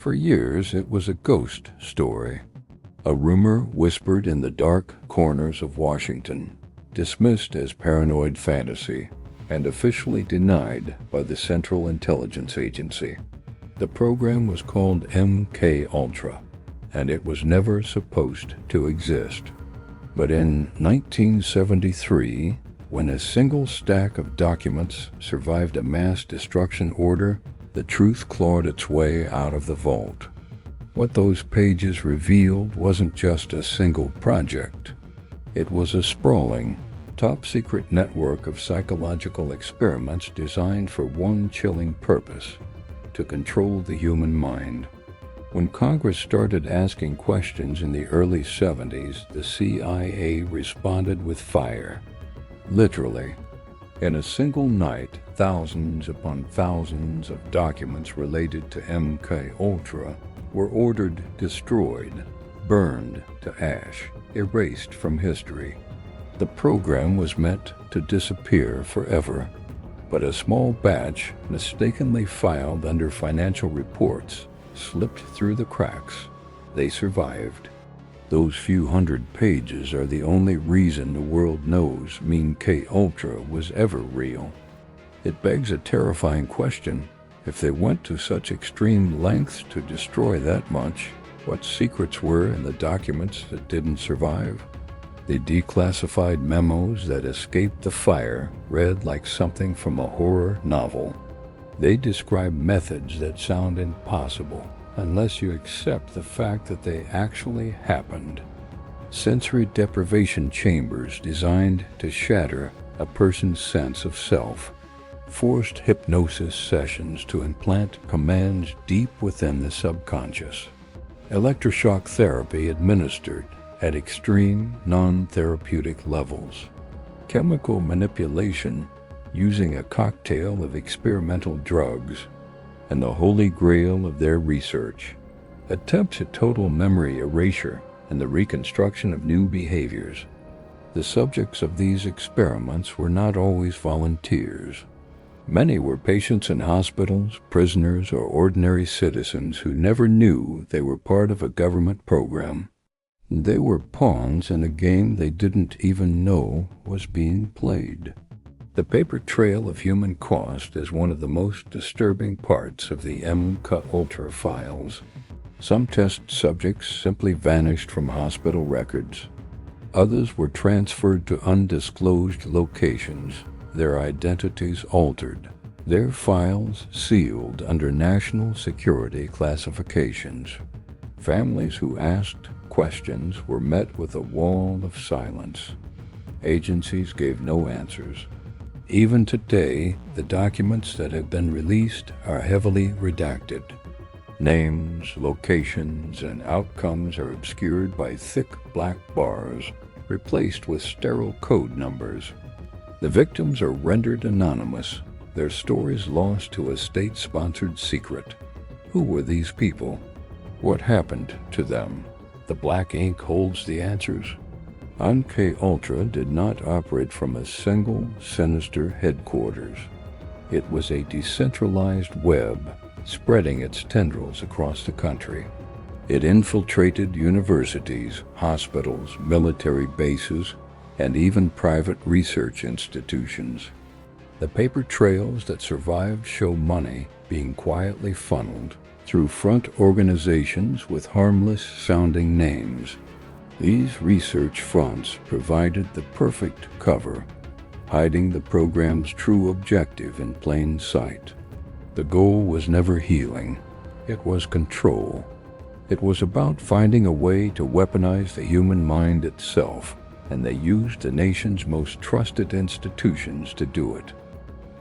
For years, it was a ghost story, a rumor whispered in the dark corners of Washington, dismissed as paranoid fantasy, and officially denied by the Central Intelligence Agency. The program was called MK-Ultra, and it was never supposed to exist. But in 1973, when a single stack of documents survived a mass destruction order, the truth clawed its way out of the vault. What those pages revealed wasn't just a single project. It was a sprawling, top-secret network of psychological experiments designed for one chilling purpose: to control the human mind. When Congress started asking questions in the early 70s, the CIA responded with fire. Literally. In a single night, thousands upon thousands of documents related to MK-Ultra were ordered destroyed, burned to ash, erased from history. The program was meant to disappear forever, but a small batch, mistakenly filed under financial reports, slipped through the cracks. They survived. Those few hundred pages are the only reason the world knows MK-Ultra was ever real. It begs a terrifying question. If they went to such extreme lengths to destroy that much, what secrets were in the documents that didn't survive? The declassified memos that escaped the fire read like something from a horror novel. They describe methods that sound impossible unless you accept the fact that they actually happened. Sensory deprivation chambers designed to shatter a person's sense of self. Forced hypnosis sessions to implant commands deep within the subconscious. Electroshock therapy administered at extreme, non-therapeutic levels. Chemical manipulation using a cocktail of experimental drugs. And the holy grail of their research, attempts at total memory erasure and the reconstruction of new behaviors. The subjects of these experiments were not always volunteers. Many were patients in hospitals, prisoners, or ordinary citizens who never knew they were part of a government program. They were pawns in a game they didn't even know was being played. The paper trail of human cost is one of the most disturbing parts of the MK-Ultra files. Some test subjects simply vanished from hospital records. Others were transferred to undisclosed locations, their identities altered, their files sealed under national security classifications. Families who asked questions were met with a wall of silence. Agencies gave no answers. Even today, the documents that have been released are heavily redacted. Names, locations, and outcomes are obscured by thick black bars, replaced with sterile code numbers. The victims are rendered anonymous, their stories lost to a state-sponsored secret. Who were these people? What happened to them? The black ink holds the answers. MK-Ultra did not operate from a single sinister headquarters. It was a decentralized web, spreading its tendrils across the country. It infiltrated universities, hospitals, military bases, and even private research institutions. The paper trails that survived show money being quietly funneled through front organizations with harmless-sounding names. These research fronts provided the perfect cover, hiding the program's true objective in plain sight. The goal was never healing. It was control. It was about finding a way to weaponize the human mind itself, and they used the nation's most trusted institutions to do it.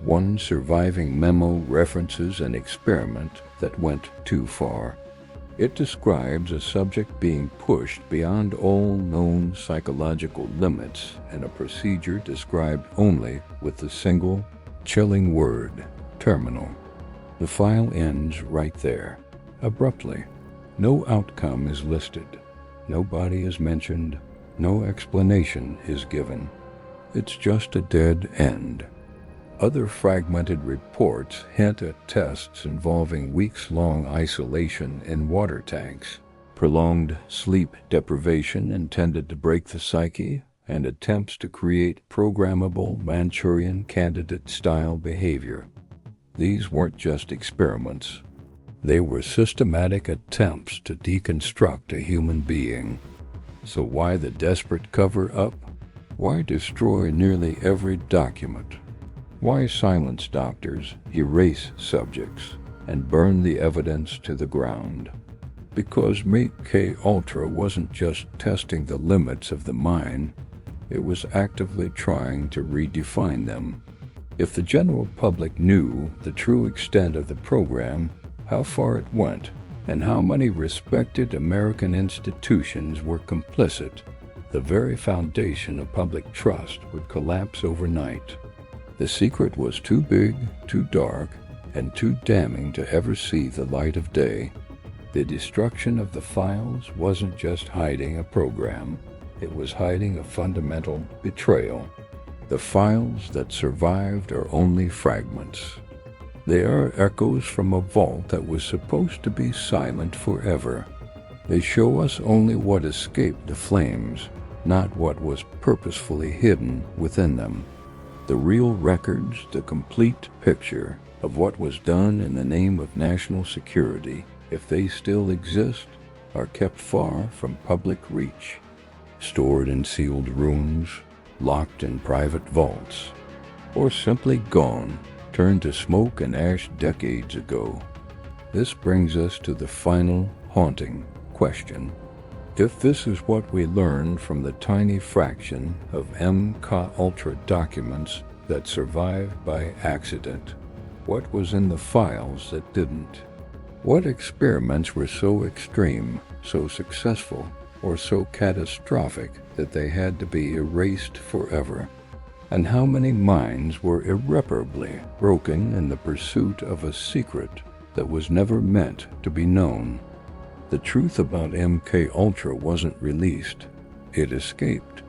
One surviving memo references an experiment that went too far. It describes a subject being pushed beyond all known psychological limits in a procedure described only with the single, chilling word, terminal. The file ends right there, abruptly. No outcome is listed. No body is mentioned. No explanation is given. It's just a dead end. Other fragmented reports hint at tests involving weeks-long isolation in water tanks, prolonged sleep deprivation intended to break the psyche, and attempts to create programmable Manchurian candidate-style behavior. These weren't just experiments. They were systematic attempts to deconstruct a human being. So why the desperate cover-up? Why destroy nearly every document? Why silence doctors, erase subjects, and burn the evidence to the ground? Because MK-Ultra wasn't just testing the limits of the mind, it was actively trying to redefine them. If the general public knew the true extent of the program, how far it went, and how many respected American institutions were complicit, the very foundation of public trust would collapse overnight. The secret was too big, too dark, and too damning to ever see the light of day. The destruction of the files wasn't just hiding a program, it was hiding a fundamental betrayal. The files that survived are only fragments. They are echoes from a vault that was supposed to be silent forever. They show us only what escaped the flames, not what was purposefully hidden within them. The real records, the complete picture of what was done in the name of national security, if they still exist, are kept far from public reach, stored in sealed rooms, locked in private vaults, or simply gone, turned to smoke and ash decades ago. This brings us to the final, haunting question. If this is what we learned from the tiny fraction of MK-Ultra documents that survived by accident, what was in the files that didn't? What experiments were so extreme, so successful, or so catastrophic that they had to be erased forever? And how many minds were irreparably broken in the pursuit of a secret that was never meant to be known? The truth about MK-Ultra wasn't released, it escaped.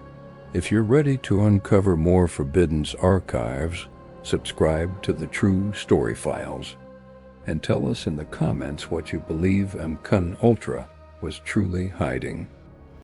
If you're ready to uncover more Forbidden's archives, subscribe to the True Story Files, and tell us in the comments what you believe MK-Ultra was truly hiding.